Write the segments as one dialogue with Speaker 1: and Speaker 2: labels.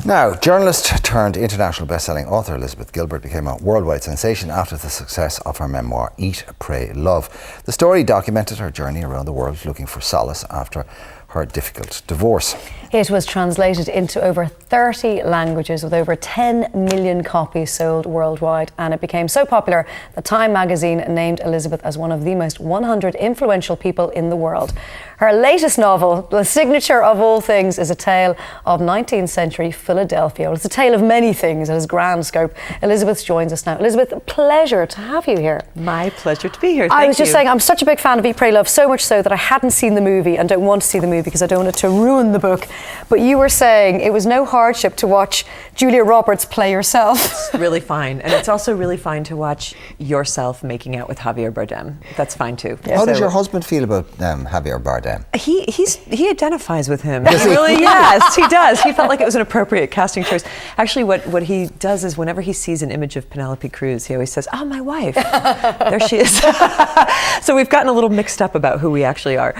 Speaker 1: Now, journalist turned international best-selling author Elizabeth Gilbert became a worldwide sensation after the success of her memoir, Eat, Pray, Love. The story documented her journey around the world looking for solace after her difficult divorce.
Speaker 2: It was translated into over 30 languages with over 10 million copies sold worldwide, and it became so popular that Time magazine named Elizabeth as one of the most 100 influential people in the world. Her latest novel, the signature of all things, is a tale of 19th century Philadelphia. Well, it's a tale of many things. It has grand scope. Elizabeth joins us now. Elizabeth, pleasure to have you here.
Speaker 3: My pleasure to be here.
Speaker 2: I was just saying, I'm such a big fan of Eat, Pray, Love, so much so that I hadn't seen the movie and don't want to see the movie because I don't want it to ruin the book. But you were saying it was no hardship to watch Julia Roberts play yourself.
Speaker 3: It's really fine. And it's also really fine to watch yourself making out with Javier Bardem. That's fine too.
Speaker 1: Yeah. How does your husband feel about Javier Bardem?
Speaker 3: He identifies with him. Really, yes, he does. He felt like it was an appropriate casting choice. Actually, what he does is whenever he sees an image of Penelope Cruz, he always says, "Oh, my wife." There she is. So we've gotten a little mixed up about who we actually are.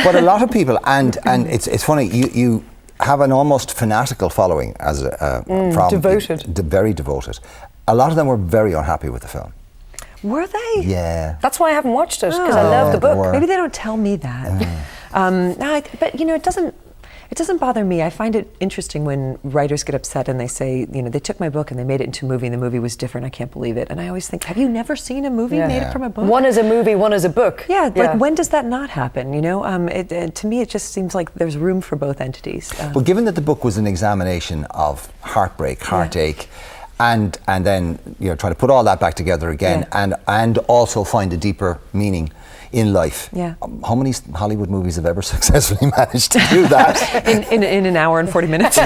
Speaker 1: But a lot of people, and it's funny, you have an almost fanatical following as
Speaker 2: devoted,
Speaker 1: very devoted. A lot of them were very unhappy with the film.
Speaker 3: Were they?
Speaker 1: Yeah.
Speaker 2: That's why I haven't watched it, because I love the book.
Speaker 3: Maybe they don't tell me that. But you know, it doesn't bother me. I find it interesting when writers get upset and they say, you know, they took my book and they made it into a movie and the movie was different. I can't believe it. And I always think, have you never seen a movie made from a book?
Speaker 2: One is a movie, one is a book.
Speaker 3: Yeah, like when does that not happen? You know, to me it just seems like there's room for both entities.
Speaker 1: Well, given that the book was an examination of heartbreak, heartache, and then try to put all that back together again, and also find a deeper meaning in life.
Speaker 3: Yeah.
Speaker 1: How many Hollywood movies have ever successfully managed to do that?
Speaker 3: in an hour and 40 minutes.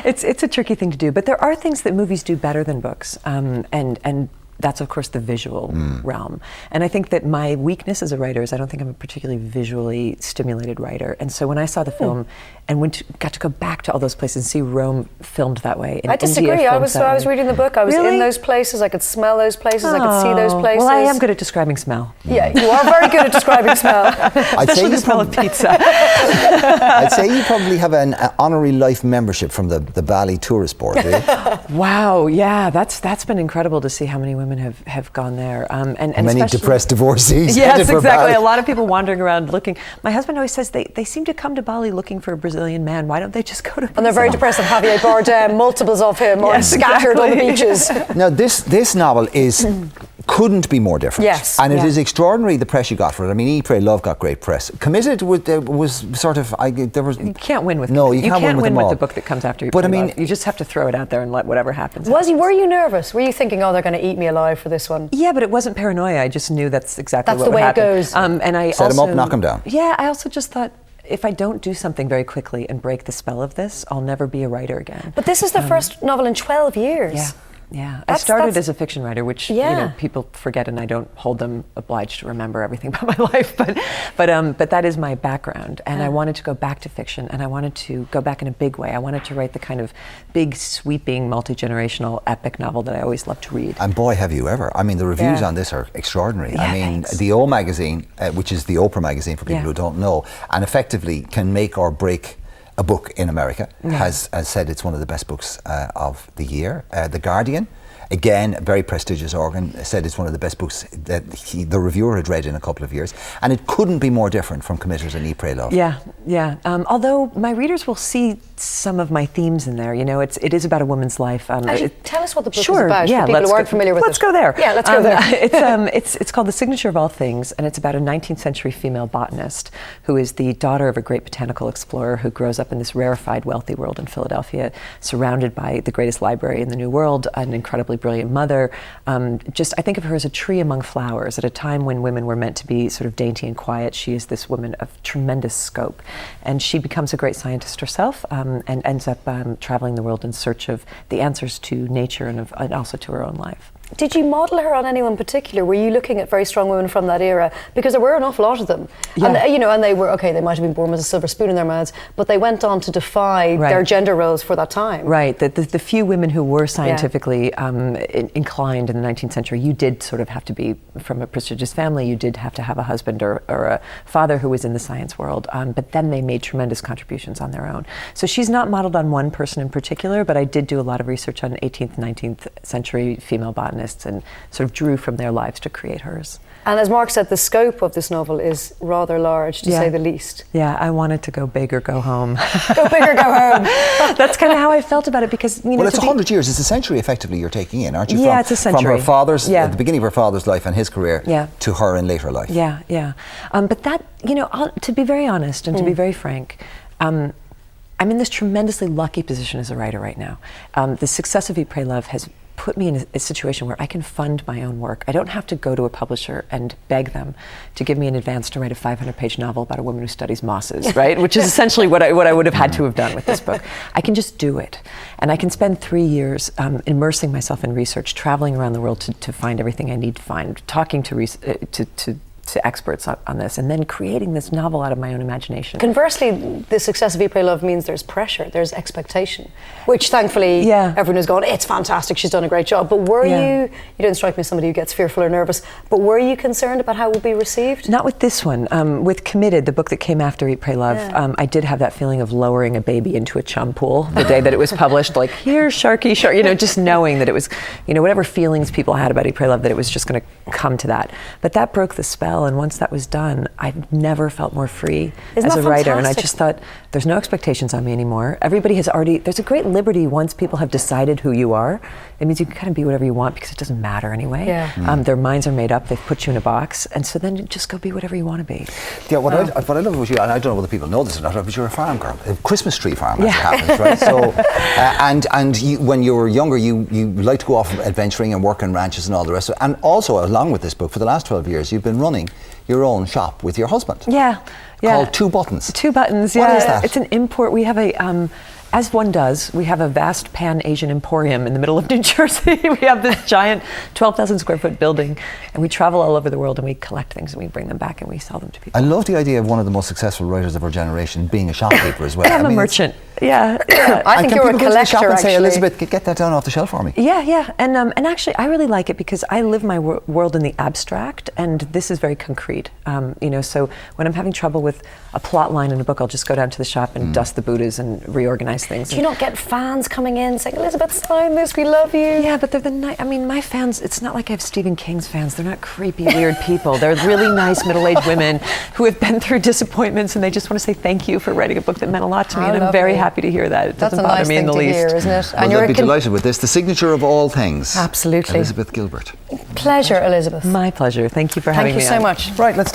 Speaker 3: It's a tricky thing to do, but there are things that movies do better than books, and that's of course the visual realm. And I think that my weakness as a writer is I don't think I'm a particularly visually stimulated writer. And so when I saw the film and got to go back to all those places and see Rome filmed that way.
Speaker 2: I disagree. I was reading the book. I was in those places. I could smell those places. I could see those places.
Speaker 3: Well, I am good at describing smell.
Speaker 2: Yeah, you are very good at describing smell.
Speaker 3: Especially the smell of pizza.
Speaker 1: I'd say you probably have an honorary life membership from the Bali Tourist Board, do you?
Speaker 3: Wow, yeah, that's been incredible to see how many women have gone there. And
Speaker 1: many depressed divorcees.
Speaker 3: Yes, exactly. A lot of people wandering around looking. My husband always says they seem to come to Bali looking for a Brazilian man. Why don't they just go to Brazil?
Speaker 2: And they're very depressed at Javier Bardem, multiples of him, or scattered on the beaches.
Speaker 1: Now, this novel couldn't be more different.
Speaker 2: Yes.
Speaker 1: And it is extraordinary the press you got for it. I mean, Eat, Pray, Love got great press. Committed was sort of,
Speaker 3: you can't win with
Speaker 1: you can't win with
Speaker 3: the book that comes after you.
Speaker 1: But I mean,
Speaker 3: you just have to throw it out there and let whatever happens.
Speaker 2: Were you nervous? Were you thinking, oh, they're going to eat me alive for this one?
Speaker 3: Yeah, but it wasn't paranoia. I just knew that's exactly what would happen.
Speaker 2: That's the way it goes.
Speaker 3: And I
Speaker 1: set them up, knock them down.
Speaker 3: Yeah, I also just thought, if I don't do something very quickly and break the spell of this, I'll never be a writer again.
Speaker 2: But this is the first novel in 12 years.
Speaker 3: Yeah. I started as a fiction writer, which people forget, and I don't hold them obliged to remember everything about my life. But that is my background, and I wanted to go back to fiction, and I wanted to go back in a big way. I wanted to write the kind of big, sweeping, multi-generational epic novel that I always loved to read.
Speaker 1: And boy, have you ever! I mean, the reviews on this are extraordinary. I mean,
Speaker 3: thanks.
Speaker 1: the O magazine, which is the Oprah magazine for people who don't know, and effectively can make or break a book in America, has said it's one of the best books of the year. The Guardian, again, a very prestigious organ, said it's one of the best books that the reviewer had read in a couple of years. And it couldn't be more different from Committed and Eat, Pray, Love.
Speaker 3: Yeah. Although my readers will see some of my themes in there. You know, it is about a woman's life.
Speaker 2: Actually, tell us what the book is about for people who aren't familiar with it.
Speaker 3: Let's go there.
Speaker 2: Yeah, let's go there.
Speaker 3: It's called The Signature of All Things, and it's about a 19th century female botanist who is the daughter of a great botanical explorer who grows up in this rarefied, wealthy world in Philadelphia, surrounded by the greatest library in the New World, an incredibly brilliant mother. I think of her as a tree among flowers. At a time when women were meant to be sort of dainty and quiet, she is this woman of tremendous scope. And she becomes a great scientist herself, and ends up traveling the world in search of the answers to nature and also to her own life.
Speaker 2: Did you model her on anyone particular? Were you looking at very strong women from that era? Because there were an awful lot of them.
Speaker 3: Yeah.
Speaker 2: And they were, okay, they might have been born with a silver spoon in their mouths, but they went on to defy their gender roles for that time.
Speaker 3: Right. The few women who were scientifically inclined in the 19th century, you did sort of have to be from a prestigious family. You did have to have a husband or a father who was in the science world. But then they made tremendous contributions on their own. So she's not modeled on one person in particular, but I did do a lot of research on 18th, 19th century female botanists and sort of drew from their lives to create hers.
Speaker 2: And as Mark said, the scope of this novel is rather large, to say the least.
Speaker 3: Yeah, I wanted to go big or go home.
Speaker 2: Go big or go home.
Speaker 3: That's kind of how I felt about it, because, you know,
Speaker 1: well, it's 100 years. It's a century, effectively, you're taking in, aren't you?
Speaker 3: Yeah, it's a century.
Speaker 1: From her father's, at the beginning of her father's life and his career, to her in later life.
Speaker 3: Yeah. But that, you know, to be very honest and to be very frank, I'm in this tremendously lucky position as a writer right now. The success of Eat, Pray, Love has put me in a situation where I can fund my own work. I don't have to go to a publisher and beg them to give me an advance to write a 500-page novel about a woman who studies mosses, right? Which is essentially what I would have had to have done with this book. I can just do it. And I can spend 3 years immersing myself in research, traveling around the world to find everything I need to find, talking to experts on this, and then creating this novel out of my own imagination.
Speaker 2: Conversely, the success of Eat, Pray, Love means there's pressure, there's expectation, which thankfully everyone is going, it's fantastic, she's done a great job. But were you don't strike me as somebody who gets fearful or nervous, but were you concerned about how it would be received?
Speaker 3: Not with this one. With Committed, the book that came after Eat, Pray, Love, I did have that feeling of lowering a baby into a chum pool the day that it was published, like, here, Sharky, Shark, you know, just knowing that it was, you know, whatever feelings people had about Eat, Pray, Love, that it was just going to come to that. But that broke the spell. And once that was done, I've never felt more free as a writer. And I just thought, there's no expectations on me anymore. Everybody has already, there's a great liberty once people have decided who you are. It means you can kind of be whatever you want because it doesn't matter anyway. Their minds are made up, they've put you in a box, and so then you just go be whatever you want to be.
Speaker 1: Yeah, what I love about you, and I don't know whether people know this or not, but you're a farm girl, a Christmas tree farm, as it happens, right? So, and you, when you were younger, you liked to go off adventuring and work in ranches and all the rest of it. And also, along with this book, for the last 12 years, you've been running your own shop with your husband. Called Two Buttons.
Speaker 3: Two Buttons,
Speaker 1: What is that?
Speaker 3: It's an import. We have a, as one does, we have a vast pan-Asian emporium in the middle of New Jersey. We have this giant 12,000 square foot building, and we travel all over the world and we collect things and we bring them back and we sell them to people.
Speaker 1: I love the idea of one of the most successful writers of our generation being a shopkeeper as well.
Speaker 3: I'm a merchant.
Speaker 2: I think you're a collector,
Speaker 1: and say, Elizabeth, get that down off the shelf for me.
Speaker 3: And actually I really like it because I live my world in the abstract, and this is very concrete. You know, so when I'm having trouble with a plot line in a book, I'll just go down to the shop and dust the Buddhas and reorganize things.
Speaker 2: Do you not get fans coming in saying, Elizabeth, sign this, we love you?
Speaker 3: Yeah, but they're I mean, my fans, it's not like I have Stephen King's fans. They're not creepy, weird people. They're really nice middle-aged women who have been through disappointments, and they just want to say thank you for writing a book that meant a lot to me, and I'm very happy to hear that. It doesn't bother me in the least.
Speaker 2: Hear, isn't it?
Speaker 1: Well, you'll be delighted with this. The signature of all things.
Speaker 2: Absolutely.
Speaker 1: Elizabeth Gilbert.
Speaker 2: Pleasure, Elizabeth.
Speaker 3: My pleasure. Thank you for having me on.
Speaker 2: Thank you so much.
Speaker 1: Right, let's